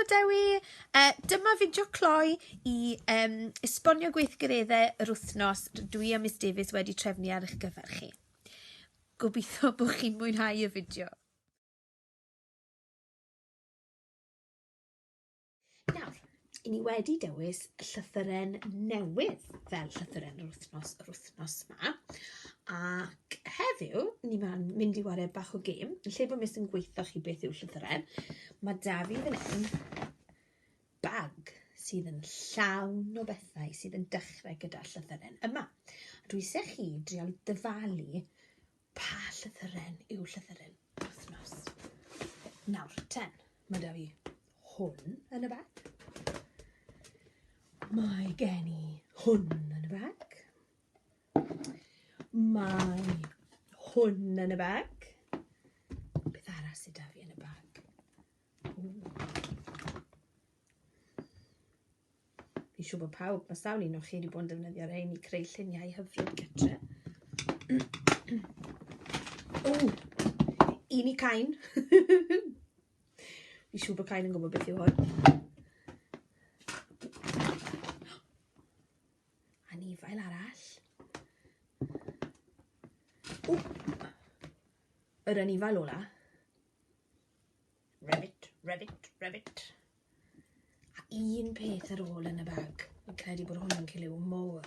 Dewi, dyma fideo cloi i esbonio gweithgareddau yr wythnos dwi a Miss Davies wedi trefnu ar eich gyfer chi. Gobeithio bod chi'n mwynhau y fideo. Nawr, i ni wedi dewis llythyren newydd fel llythyren yr wythnos yma. Ac heddiw, ni'n mynd i wario bach o gêm. Yn lle bod mis yn gweithio chi beth yw llythyren, mae da fi fan hyn bag sydd yn llawn o bethau sydd yn dechrau gyda llythyren yma. A dwi eisiau chi drial dyfalu pa llythyren yw llythyren wythnos. Nawr, 10. Mae da fi hwn yn y bag. Mae gen i hwn yn y bag. Mae hwn yn y bag. Beth arall sydd da fi yn y bag? Fi'n siŵr bod pawb, mae sawl un o chi wedi bod yn defnyddio rhain i creu lluniau hyfryd gytre. Un i Cain. Fi'n siŵr bod Cain yn gwybod beth yw hwn. Anifail arall. Yr anifail ola. Rabbit. A un peth ar ôl yn y bag. Fi'n credu bod hwn yn cyliw mowr.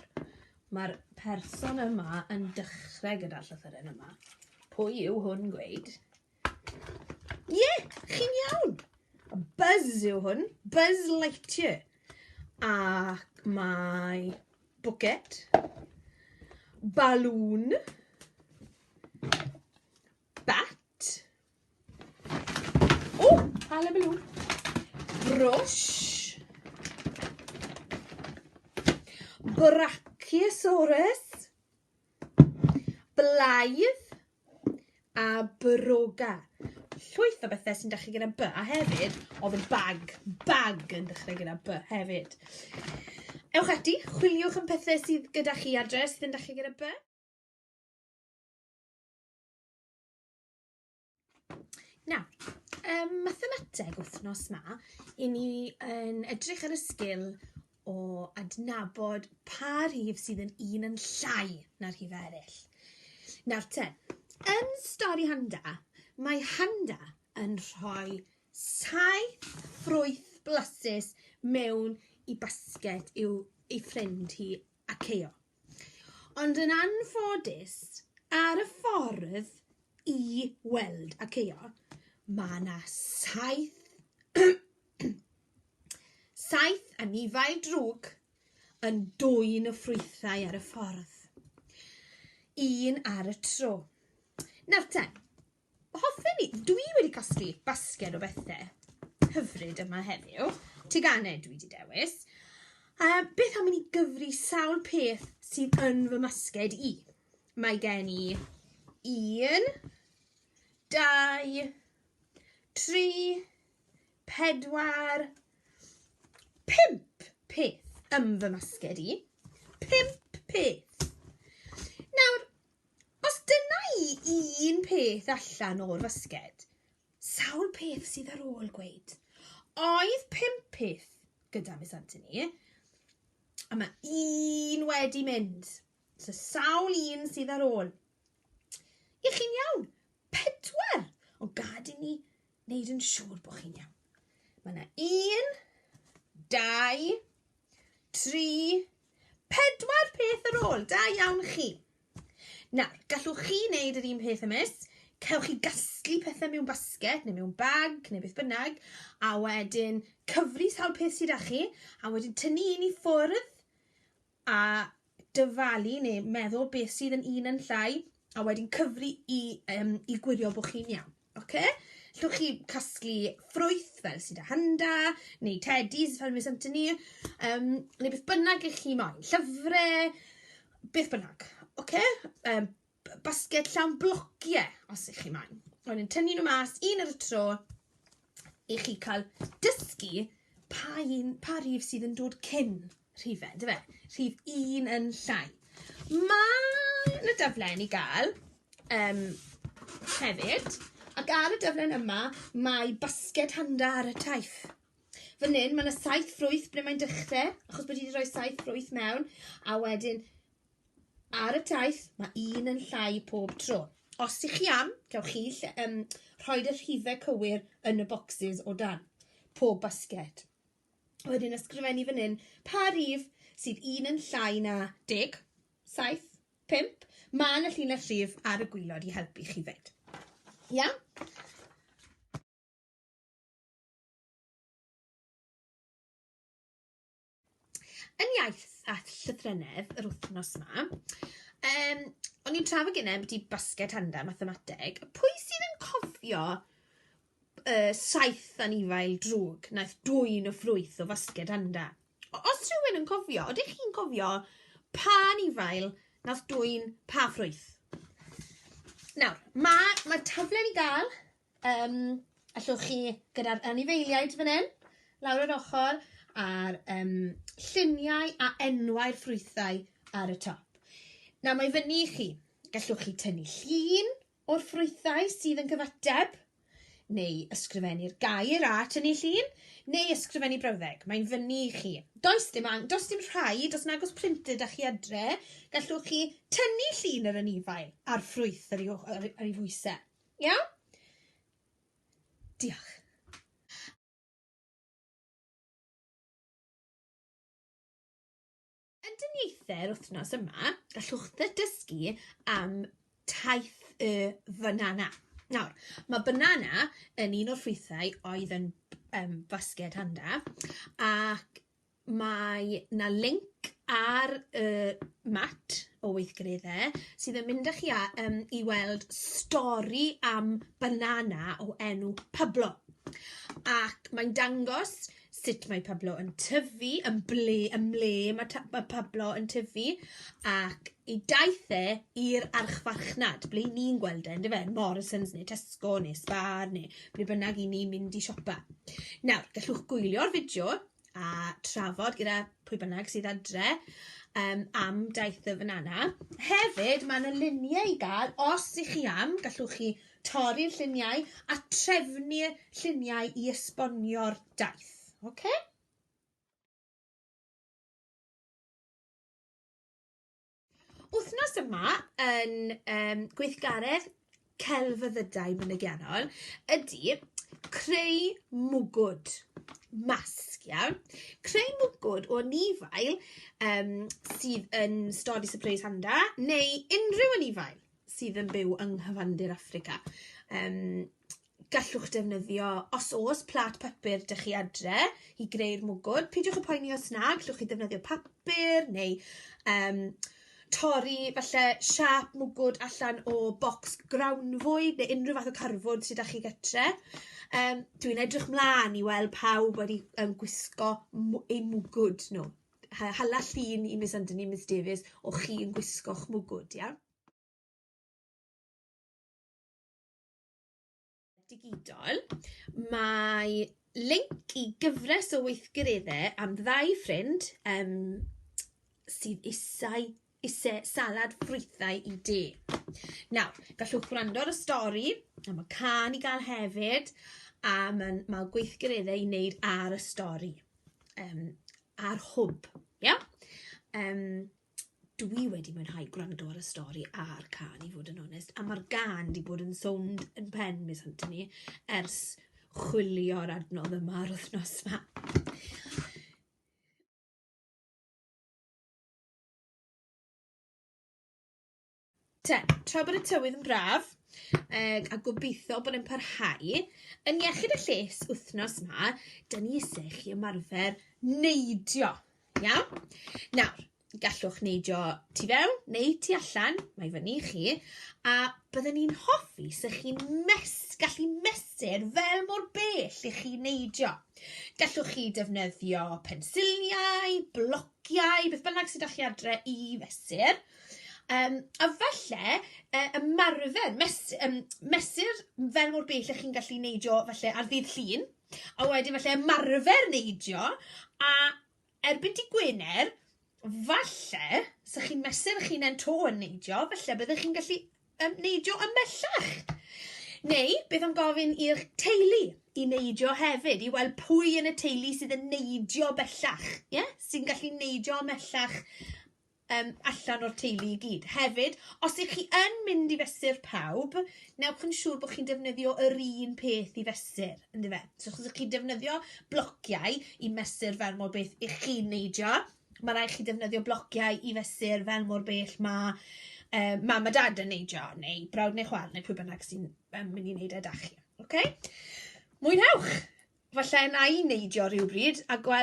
Mae'r person yma yn dechrau gyda'r llythyren yma. Pwy yw hwn gweud? Chi'n iawn! Buzz yw hwn. Buzz Lightyear. Ac mae bucket. Balloon. Bat. Hala balloon. Brush. Brachiosaurus. Blaidd. A broga. Llwyth o bethau sy'n dechrau gyda B. A hefyd, oedd y bag yn dechrau gyda B hefyd. Ewch ati, chwiliwch yn pethau sydd gyda chi adre sydd yn dechrau gyda B. Nawr, mathemateg wythnos yma, i ni yn edrych ar y sgil o adnabod pa rhif sydd yn un yn llai na'r rhif eraill. Nawr 10. Yn stori Handa, mae Handa yn rhoi 7 ffrwyth blasus mewn i basget ei ffrind hi Aceo. Ond yn anffodus, ar y ffordd i weld Aceo, mae yna 7 anifail drwg yn dwyn y ffrwythau ar y ffordd. Un ar y tro. Nawr 10. Hoffen ni, dwi wedi casglu basged o bethau hyfryd yma heddiw. Teganau dwi wedi dewis. Beth am i ni gyfri sawl peth sydd yn fy masged i? Mae gen i 1, 2, 3, 4, 5 peth yn fy masged i. 5 peth. Nawr, os dyna i un peth allan o'r basged, sawl peth sydd ar ôl gweud? Oedd 5 peth gyda Miss Anthony, a mae un wedi mynd. So sawl un sydd ar ôl. I chi'n iawn? 4. O gad i ni wneud yn siŵr bod chi'n iawn. Mae yna 1, 2, 3, 4 peth ar ôl. Da iawn chi. Nawr, gallwch chi wneud yr un peth ymys. Cewch chi gasglu pethau mewn basget, neu mewn bag, neu beth bynnag, a wedyn cyfri sawl peth sydd â chi, a wedyn tynnu un i ffwrdd, a dyfalu, neu meddwl beth sydd yn un yn llai, a wedyn cyfri i gwirio bod chi'n iawn. Okay? Llwch chi casglu ffrwyth fel sydd â Handa, neu teddies fel Miss Anthony, neu beth bynnag eich chi moyn. Llyfrau, beth bynnag. Okay? Basged llawn blociau, os ych chi moyn. Wedyn tynnu nhw mas, un ar y tro, i chi cael dysgu pa rhif sydd yn dod cyn rhifau, dy fe? Rhif 1 yn llai. Mae y daflen i gael hefyd, ac ar y daflen yma, mae basged Handa ar y taith. fan hyn, mae yna 7 ffrwyth ble mae'n dechrau, achos bod wedi rhoi 7 ffrwyth mewn, a wedyn ar y taith, mae 1 yn llai pob tro. Os ych chi am, gewch chi rhoi'r rhifau cywir yn y bocsys o dan, pob basged. Wedyn ysgrifennu fan hyn, pa rhif sydd 1 yn llai na 10, 7, 5, mae yna llinell rhif ar y gwylod i helpu chi fyd. Ia? Yn iaith a llythrennedd yr wythnos yma, o'n i'n trafod gyda beth i basged handa mathemateg. Pwy sydd yn cofio 7 anifail drwg naeth 2 o ffrwyth o basged handa? Os rhywun yn cofio, ydych chi'n cofio pa anifail nath 2 pa ffrwyth? Nawr, mae taflen i gael, allwch chi gyda'r anifeiliaid fan hyn, lawr yr ochr, a'r lluniau a enwau'r ffrwythau ar y top. Nawr mae fyny i chi, gallwch chi tynnu llun o'r ffrwythau sydd yn cyfateb, neu ysgrifennu'r gair a tynnu llun, neu ysgrifennu brawddeg. Mae'n fyny i chi. Does dim rhaid, os nag oes printed â chi adre, gallwch chi tynnu llun yr anifail a'r ffrwyth ar ei fwysau. Iawn? Diolch. Yn diniaethau'r wythnos yma, gallwch ddysgu am taith y banana. Nawr, mae banana yn un o'r ffrwythau oedd yn basged handa, ac mae na link ar mat o weithgareddau sydd yn mynd â chi i weld stori am banana o enw Pablo. Ac mae'n dangos sut mae Pablo yn tyfu, yn ble mae Pablo yn tyfu, ac ei daith i'r archfarchnad, ble ni'n gweld ynddo fe, Morrisons neu Tesco neu Spar neu ble bynnag i ni'n mynd i siopa. Nawr, gallwch gwylio'r fideo a trafod gyda pwy bynnag sydd adre am daith y banana. Hefyd, mae yna luniau i gael, os ych chi am, gallwch chi torri'r lluniau a trefnu'r lluniau i esbonio'r daith. Okay? Wythnos yma yn gweithgaredd celfyddydau mynygiannol ydy creu mwgwd masg, iawn. Creu mwgwd o anifail sydd yn stori surprise handa, neu unrhyw anifail sydd yn byw yng nghyfandir Affrica. Gallwch defnyddio, os oes plat papur dych chi adre i greu'r mwgwd. Peidiwch y poeni os na, gallwch chi defnyddio papur neu torri falle siap mwgwd allan o bocs grawnfwyd neu unrhyw fath o carfwd sydd â chi gytre. Dwi'n edrych mlaen i weld pawb wedi gwisgo ei mwgwd nhw. Hala llun i Miss Anthony, Miss Davies, o chi yn gwisgo'ch mwgwd, iawn? Digidol, mae link i gyfres o weithgareddau am 2 ffrind sydd eisiau salad ffrwythau i de. Nawr, gallwch gwrando ar y stori, a mae can i gael hefyd, a mae gweithgareddau i wneud ar y stori, ar hwb. Ia? Dwi wedi mwynhau gwrando ar y stori a'r can, i fod yn onest, a mae'r gan wedi bod yn sownd yn pen Miss Anthony ers chwilio'r adnodd yma ar wythnos yma. Tra bod y tywydd yn braf, a gobeithio bod yn parhau, yn iechyd y lles wythnos yma, dyn ni eisiau chi ymarfer neidio. Iawn? Nawr, gallwch neidio tu fewn neu tu allan, mae fyny i chi, a byddwn ni'n hoffi sy'ch chi'n gallu mesur fel mor bell i chi neidio. Gallwch chi defnyddio pensiliau, blociau, beth bynnag sydd â chi adre i fesur. A falle ymarfer, mesur fel mor bell chi'n gallu neidio falle ar ddydd Llun, a wedyn falle ymarfer neidio, a erbyn dydd Gwener, falle, sa chi'n mesur eich hunain to yn neidio, falle byddwch chi'n gallu neidio ymellach. Neu, beth am gofyn i'r teulu i neidio hefyd, i weld pwy yn y teulu sydd yn neidio bellach, sy'n gallu neidio mellach allan o'r teulu i gyd. Hefyd, os ych chi yn mynd i fesur pawb, newch yn siŵr bod chi'n defnyddio yr un peth i fesur, ynddo fe? So, os ych chi'n defnyddio blociau i mesur fel mor beth ych chi'n neidio, mae rhaid chi defnyddio blociau i fesur fel mor bell mae mam a dad yn neidio, neu brawd neu chwaer, neu pwy bynnag sy'n mynd i wneud e 'da chi. Okay? Mwynhewch! Falle na i neidio rhywbryd a gweld